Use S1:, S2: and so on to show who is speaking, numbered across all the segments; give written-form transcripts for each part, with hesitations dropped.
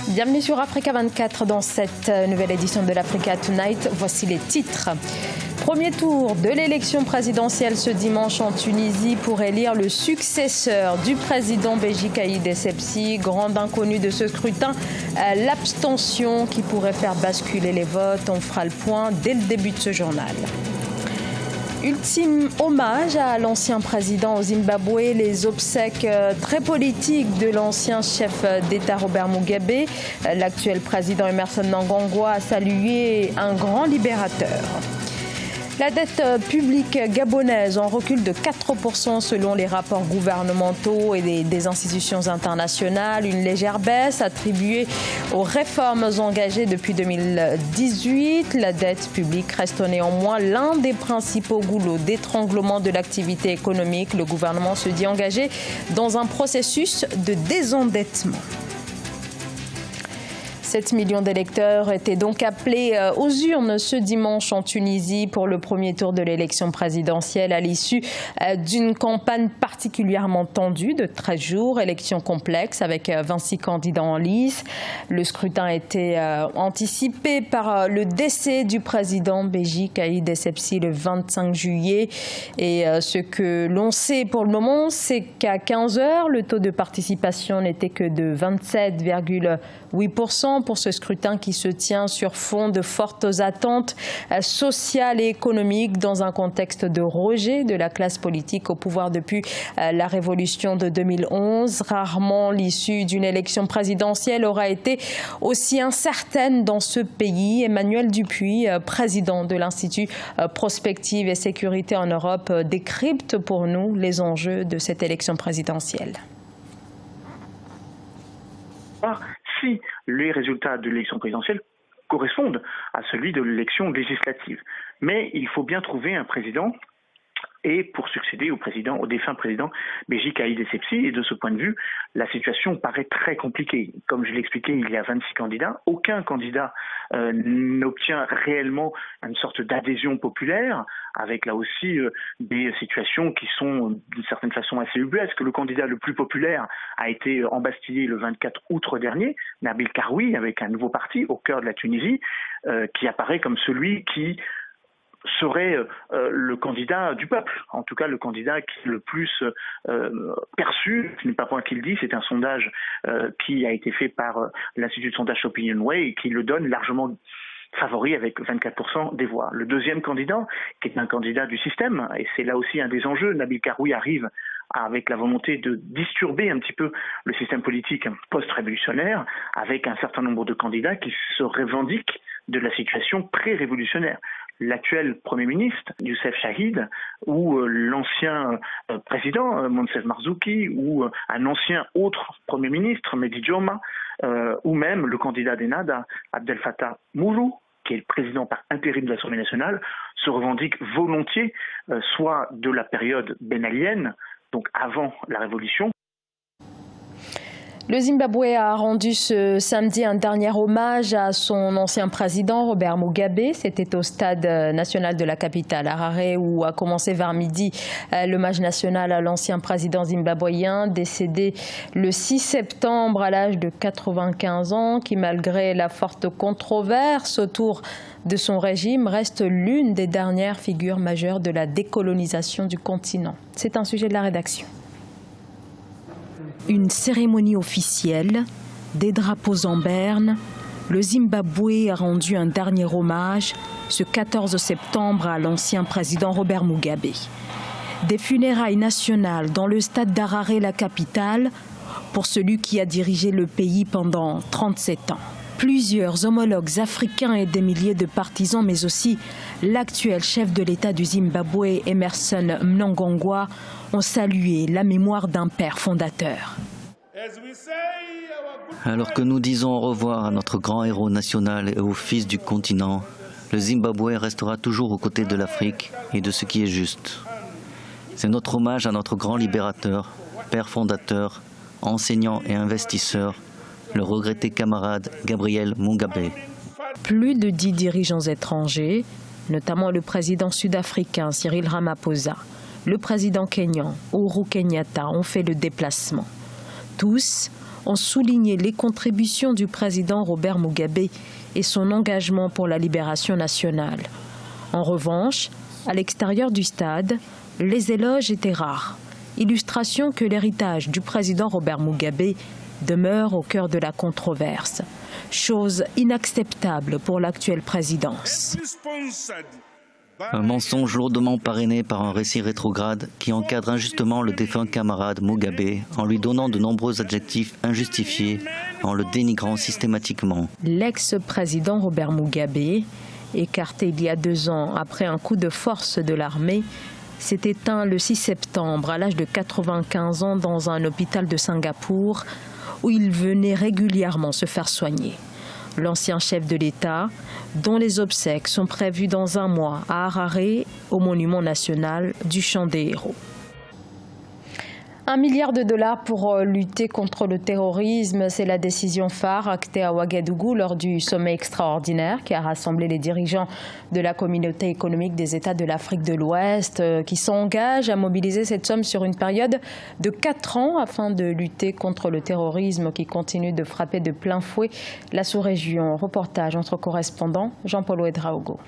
S1: Bienvenue sur Africa 24 dans cette nouvelle édition de l'Africa Tonight. Voici les titres. Premier tour de l'élection présidentielle ce dimanche en Tunisie pour élire le successeur du président Béji Caïd Essebsi. Grande inconnue de ce scrutin, l'abstention qui pourrait faire basculer les votes. On fera le point dès le début de ce journal. Ultime hommage à l'ancien président au Zimbabwe, les obsèques très politiques de l'ancien chef d'État Robert Mugabe. L'actuel président Emmerson Mnangagwa a salué un grand libérateur. La dette publique gabonaise en recul de 4% selon les rapports gouvernementaux et des institutions internationales. Une légère baisse attribuée aux réformes engagées depuis 2018. La dette publique reste néanmoins l'un des principaux goulots d'étranglement de l'activité économique. Le gouvernement se dit engagé dans un processus de désendettement. 7 millions d'électeurs étaient donc appelés aux urnes ce dimanche en Tunisie pour le premier tour de l'élection présidentielle à l'issue d'une campagne particulièrement tendue de 13 jours. Élection complexe avec 26 candidats en lice. Le scrutin a été anticipé par le décès du président Béji Caïd Essebsi le 25 juillet. Et ce que l'on sait pour le moment, c'est qu'à 15 heures, le taux de participation n'était que de 27,8%. Pour ce scrutin qui se tient sur fond de fortes attentes sociales et économiques dans un contexte de rejet de la classe politique au pouvoir depuis la révolution de 2011. Rarement l'issue d'une élection présidentielle aura été aussi incertaine dans ce pays. Emmanuel Dupuis, président de l'Institut Prospective et Sécurité en Europe, décrypte pour nous les enjeux de cette élection présidentielle.
S2: Si les résultats de l'élection présidentielle correspondent à celui de l'élection législative. Mais il faut bien trouver un président et pour succéder au défunt président Béji Caïd Essebsi. Et de ce point de vue, la situation paraît très compliquée. Comme je l'ai expliqué, il y a 26 candidats. Aucun candidat n'obtient réellement une sorte d'adhésion populaire, avec là aussi des situations qui sont d'une certaine façon assez ubuesques. Le candidat le plus populaire a été embastillé le 24 août dernier, Nabil Karoui, avec un nouveau parti au cœur de la Tunisie, qui apparaît comme celui qui serait le candidat du peuple, en tout cas le candidat qui est le plus perçu. Ce n'est pas moi qui le dis, c'est un sondage qui a été fait par l'Institut de sondage Opinionway et qui le donne largement favori avec 24% des voix. Le deuxième candidat, qui est un candidat du système, et c'est là aussi un des enjeux, Nabil Karoui arrive avec la volonté de disturber un petit peu le système politique post-révolutionnaire, avec un certain nombre de candidats qui se revendiquent de la situation pré-révolutionnaire. L'actuel Premier ministre, Youssef Chahid, ou l'ancien président, Monsef Marzouki, ou un ancien autre Premier ministre, Mehdi Diouma, ou même le candidat d'Ennahda, Abdel Fattah Moulou, qui est le président par intérim de l'Assemblée nationale, se revendique volontiers soit de la période benalienne, donc avant la révolution.
S1: Le Zimbabwe a rendu ce samedi un dernier hommage à son ancien président Robert Mugabe. C'était au stade national de la capitale, Harare, où a commencé vers midi l'hommage national à l'ancien président zimbabwéen décédé le 6 septembre à l'âge de 95 ans, qui malgré la forte controverse autour de son régime reste l'une des dernières figures majeures de la décolonisation du continent. C'est un sujet de la rédaction.
S3: Une cérémonie officielle, des drapeaux en berne, le Zimbabwe a rendu un dernier hommage ce 14 septembre à l'ancien président Robert Mugabe. Des funérailles nationales dans le stade d'Harare, la capitale, pour celui qui a dirigé le pays pendant 37 ans. Plusieurs homologues africains et des milliers de partisans, mais aussi l'actuel chef de l'État du Zimbabwe, Emmerson Mnangagwa, ont salué la mémoire d'un père fondateur.
S4: Alors que nous disons au revoir à notre grand héros national et au fils du continent, le Zimbabwe restera toujours aux côtés de l'Afrique et de ce qui est juste. C'est notre hommage à notre grand libérateur, père fondateur, enseignant et investisseur, le regretté camarade Gabriel Mugabe.
S3: Plus de 10 dirigeants étrangers, notamment le président sud-africain Cyril Ramaphosa, le président kényan Uhuru Kenyatta ont fait le déplacement. Tous ont souligné les contributions du président Robert Mugabe et son engagement pour la libération nationale. En revanche, à l'extérieur du stade, les éloges étaient rares. Illustration que l'héritage du président Robert Mugabe demeure au cœur de la controverse. Chose inacceptable pour l'actuelle présidence.
S4: Un mensonge lourdement parrainé par un récit rétrograde qui encadre injustement le défunt camarade Mugabe en lui donnant de nombreux adjectifs injustifiés, en le dénigrant systématiquement.
S3: L'ex-président Robert Mugabe, écarté il y a 2 ans après un coup de force de l'armée, s'est éteint le 6 septembre à l'âge de 95 ans dans un hôpital de Singapour où il venait régulièrement se faire soigner. L'ancien chef de l'État, dont les obsèques sont prévues dans 1 mois à Harare, au Monument national du Champ des Héros. $1 milliard pour lutter contre le terrorisme, c'est la décision phare actée à Ouagadougou lors du sommet extraordinaire qui a rassemblé les dirigeants de la communauté économique des États de l'Afrique de l'Ouest qui s'engagent à mobiliser cette somme sur une période de 4 ans afin de lutter contre le terrorisme qui continue de frapper de plein fouet la sous-région. Reportage entre correspondants, Jean-Paul Ouedraogo.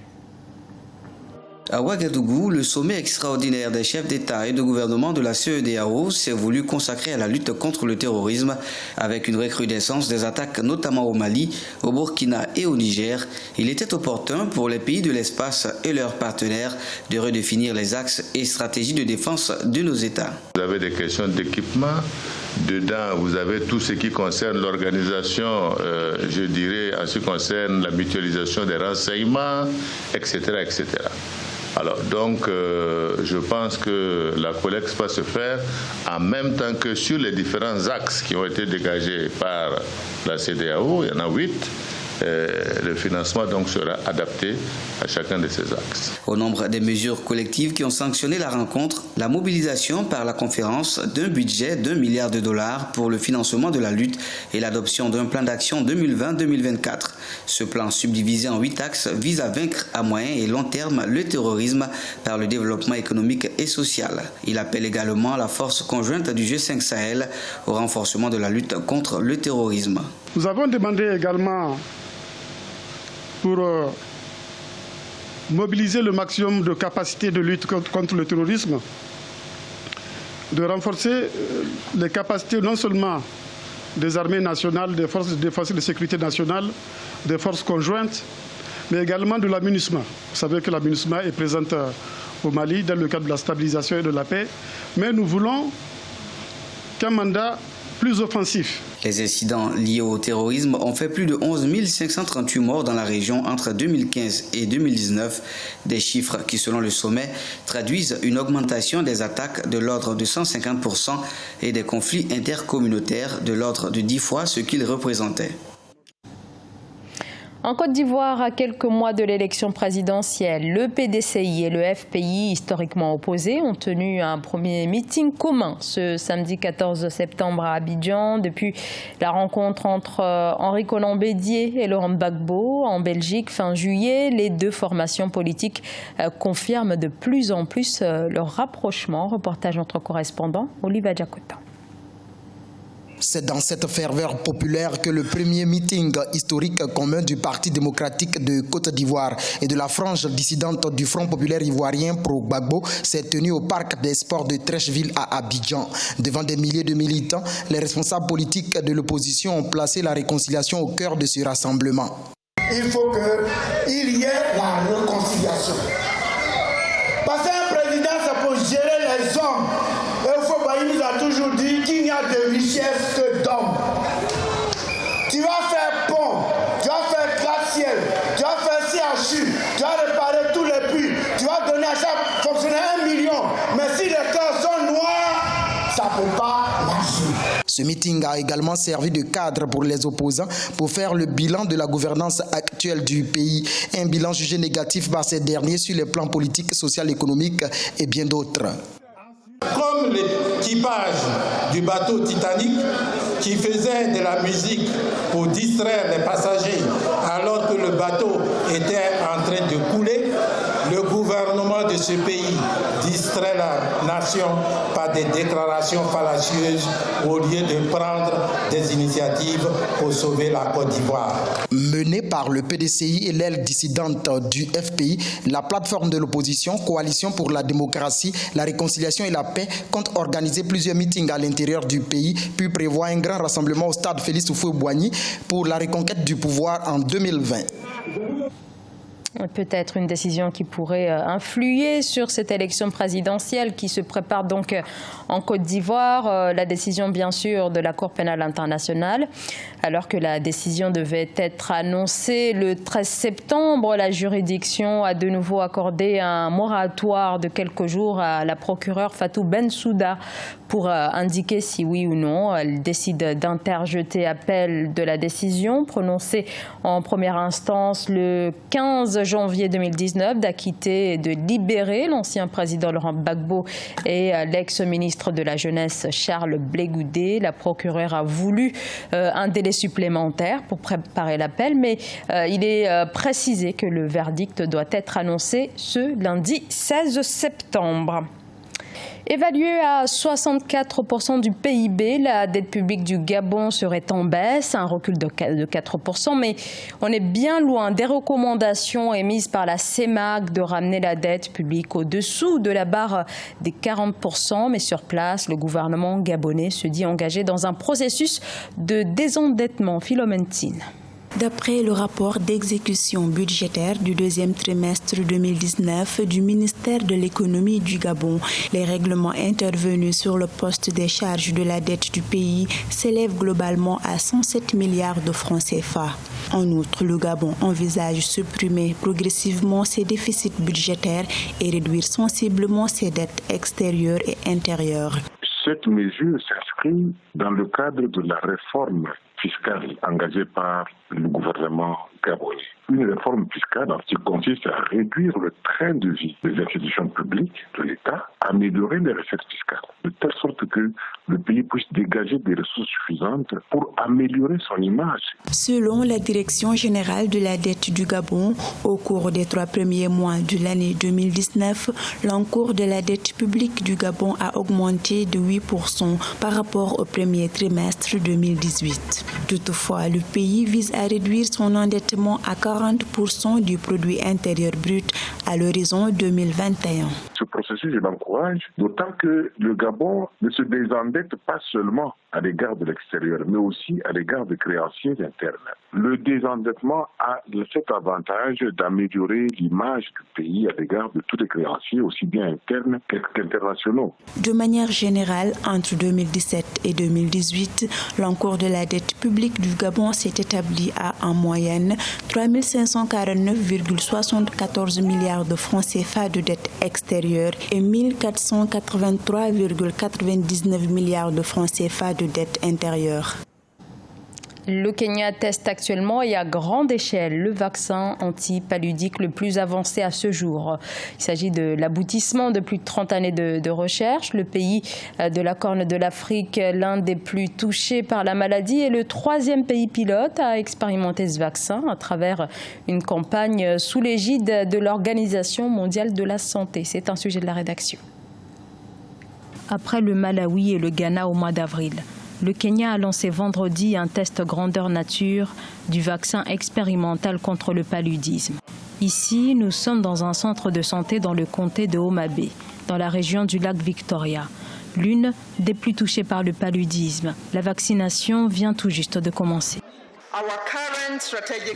S5: À Ouagadougou, le sommet extraordinaire des chefs d'État et de gouvernement de la CEDEAO s'est voulu consacrer à la lutte contre le terrorisme avec une recrudescence des attaques notamment au Mali, au Burkina et au Niger. Il était opportun pour les pays de l'espace et leurs partenaires de redéfinir les axes et stratégies de défense de nos États.
S6: Vous avez des questions d'équipement. Dedans, vous avez tout ce qui concerne l'organisation, je dirais, en ce qui concerne la mutualisation des renseignements, etc., etc. Alors donc, je pense que la collecte va se faire en même temps que sur les différents axes qui ont été dégagés par la CEDEAO, il y en a 8. Le financement donc sera adapté à chacun de ces axes.
S5: Au nombre des mesures collectives qui ont sanctionné la rencontre, la mobilisation par la conférence d'un budget d'$1 milliard pour le financement de la lutte et l'adoption d'un plan d'action 2020-2024. Ce plan subdivisé en 8 axes vise à vaincre à moyen et long terme le terrorisme par le développement économique et social. Il appelle également la force conjointe du G5 Sahel au renforcement de la lutte contre le terrorisme.
S7: Nous avons demandé également pour mobiliser le maximum de capacités de lutte contre le terrorisme, de renforcer les capacités non seulement des armées nationales, des forces de défense et de sécurité nationale, des forces conjointes, mais également de la MINUSMA. Vous savez que la MINUSMA est présente au Mali dans le cadre de la stabilisation et de la paix, mais nous voulons qu'un mandat plus offensif.
S5: Les incidents liés au terrorisme ont fait plus de 11 538 morts dans la région entre 2015 et 2019, des chiffres qui, selon le sommet, traduisent une augmentation des attaques de l'ordre de 150% et des conflits intercommunautaires de l'ordre de 10 fois ce qu'ils représentaient.
S3: En Côte d'Ivoire, à quelques mois de l'élection présidentielle, le PDCI et le FPI, historiquement opposés, ont tenu un premier meeting commun ce samedi 14 septembre à Abidjan. Depuis la rencontre entre Henri Konan Bédié et Laurent Gbagbo en Belgique fin juillet, les 2 formations politiques confirment de plus en plus leur rapprochement. Reportage entre correspondants, Oliva Diakota.
S8: C'est dans cette ferveur populaire que le premier meeting historique commun du Parti démocratique de Côte d'Ivoire et de la frange dissidente du Front populaire ivoirien pro-Gbagbo s'est tenu au parc des sports de Trècheville à Abidjan. Devant des milliers de militants, les responsables politiques de l'opposition ont placé la réconciliation au cœur de ce rassemblement.
S9: Il faut qu'il y ait la réconciliation. Parce qu'un président, c'est pour gérer les hommes. Il nous a toujours dit qu'il n'y a de richesse que d'hommes. Tu vas faire pont, tu vas faire gratte-ciel, tu vas faire CHU, tu vas réparer tous les puits, tu vas donner à chaque fonctionnaire 1 million. Mais si les cœurs sont noirs, ça ne peut pas marcher.
S8: Ce meeting a également servi de cadre pour les opposants pour faire le bilan de la gouvernance actuelle du pays. Un bilan jugé négatif par ces derniers sur les plans politiques, social, économiques et bien d'autres.
S10: Comme l'équipage du bateau Titanic qui faisait de la musique pour distraire les passagers alors que le bateau était en train de couler, le gouvernement de que ce pays distrait la nation par des déclarations fallacieuses au lieu de prendre des initiatives pour sauver la Côte d'Ivoire.
S8: Menée par le PDCI et l'aile dissidente du FPI, la plateforme de l'opposition, Coalition pour la démocratie, la réconciliation et la paix, compte organiser plusieurs meetings à l'intérieur du pays, puis prévoit un grand rassemblement au stade Félix Houphouët-Boigny pour la reconquête du pouvoir en 2020.
S1: Peut-être une décision qui pourrait influer sur cette élection présidentielle qui se prépare donc en Côte d'Ivoire. La décision, bien sûr, de la Cour pénale internationale. Alors que la décision devait être annoncée le 13 septembre, la juridiction a de nouveau accordé un moratoire de quelques jours à la procureure Fatou Bensouda pour indiquer si oui ou non elle décide d'interjeter appel de la décision prononcée en première instance le 15 janvier 2019 d'acquitter et de libérer l'ancien président Laurent Gbagbo et l'ex-ministre de la Jeunesse Charles Blé Goudé. La procureure a voulu un délai supplémentaire pour préparer l'appel, mais il est précisé que le verdict doit être annoncé ce lundi 16 septembre. Évaluée à 64% du PIB, la dette publique du Gabon serait en baisse, un recul de 4%, mais on est bien loin des recommandations émises par la CEMAC de ramener la dette publique au-dessous de la barre des 40%. Mais sur place, le gouvernement gabonais se dit engagé dans un processus de désendettement. Philomène Tine.
S11: D'après le rapport d'exécution budgétaire du deuxième trimestre 2019 du ministère de l'économie du Gabon, les règlements intervenus sur le poste des charges de la dette du pays s'élèvent globalement à 107 milliards de francs CFA. En outre, le Gabon envisage supprimer progressivement ses déficits budgétaires et réduire sensiblement ses dettes extérieures et intérieures.
S12: Cette mesure s'inscrit dans le cadre de la réforme fiscale engagée par le gouvernement gabonais. Une réforme fiscale qui consiste à réduire le train de vie des institutions publiques de l'État, améliorer les recettes fiscales, de telle sorte que le pays puisse dégager des ressources suffisantes pour améliorer son image.
S11: Selon la Direction générale de la dette du Gabon, au cours des 3 premiers mois de l'année 2019, l'encours de la dette publique du Gabon a augmenté de 8% par rapport au premier trimestre 2018. Toutefois, le pays vise à réduire son endettement à 40% du produit intérieur brut à l'horizon 2021.
S12: Ce processus, je l'encourage, d'autant que le Gabon ne se désendette pas seulement à l'égard de l'extérieur, mais aussi à l'égard des créanciers internes. Le désendettement a cet avantage d'améliorer l'image du pays à l'égard de tous les créanciers, aussi bien internes qu'internationaux.
S11: De manière générale, entre 2017 et 2018, l'encours de la dette publique du Gabon s'est établi à, en moyenne, 3 549,74 milliards de francs CFA de dette extérieure et 1 483,99 milliards de francs CFA de dette intérieure.
S1: Le Kenya teste actuellement et à grande échelle le vaccin antipaludique le plus avancé à ce jour. Il s'agit de l'aboutissement de plus de 30 années de recherche. Le pays de la Corne de l'Afrique, l'un des plus touchés par la maladie, est le 3e pays pilote à expérimenter ce vaccin à travers une campagne sous l'égide de l'Organisation mondiale de la santé. C'est un sujet de la rédaction.
S3: Après le Malawi et le Ghana au mois d'avril, le Kenya a lancé vendredi un test grandeur nature du vaccin expérimental contre le paludisme. Ici, nous sommes dans un centre de santé dans le comté de Homa Bay, dans la région du lac Victoria, l'une des plus touchées par le paludisme. La vaccination vient tout juste de commencer.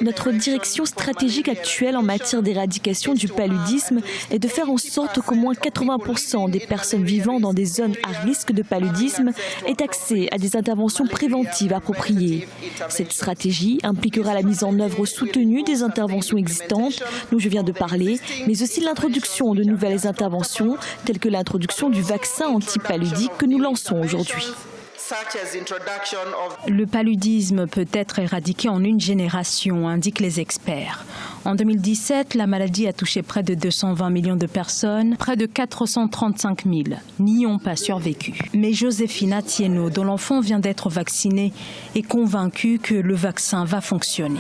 S13: Notre direction stratégique actuelle en matière d'éradication du paludisme est de faire en sorte qu'au moins 80% des personnes vivant dans des zones à risque de paludisme aient accès à des interventions préventives appropriées. Cette stratégie impliquera la mise en œuvre soutenue des interventions existantes dont je viens de parler, mais aussi l'introduction de nouvelles interventions telles que l'introduction du vaccin antipaludique que nous lançons aujourd'hui.
S3: Le paludisme peut être éradiqué en une génération, indiquent les experts. En 2017, la maladie a touché près de 220 millions de personnes. Près de 435 000 n'y ont pas survécu. Mais Joséphine Tieno, dont l'enfant vient d'être vacciné, est convaincue que le vaccin va fonctionner.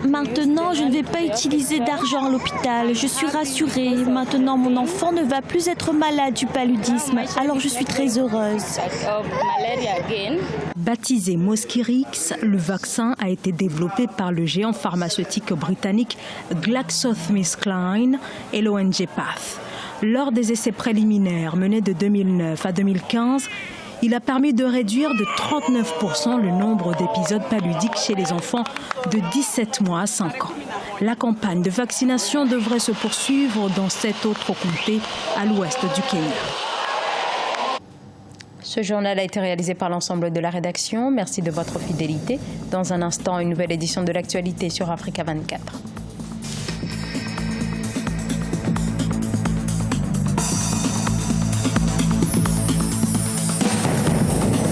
S13: Maintenant, je ne vais pas utiliser d'argent à l'hôpital. Je suis rassurée. Maintenant, mon enfant ne va plus être malade du paludisme. Alors, je suis très heureuse.
S3: Baptisé Mosquirix, le vaccin a été développé par le géant pharmaceutique britannique GlaxoSmithKline et l'ONG PATH. Lors des essais préliminaires menés de 2009 à 2015, il a permis de réduire de 39% le nombre d'épisodes paludiques chez les enfants de 17 mois à 5 ans. La campagne de vaccination devrait se poursuivre dans 7 autres comtés à l'ouest du Kenya.
S1: Ce journal a été réalisé par l'ensemble de la rédaction. Merci de votre fidélité. Dans un instant, une nouvelle édition de l'actualité sur Africa 24.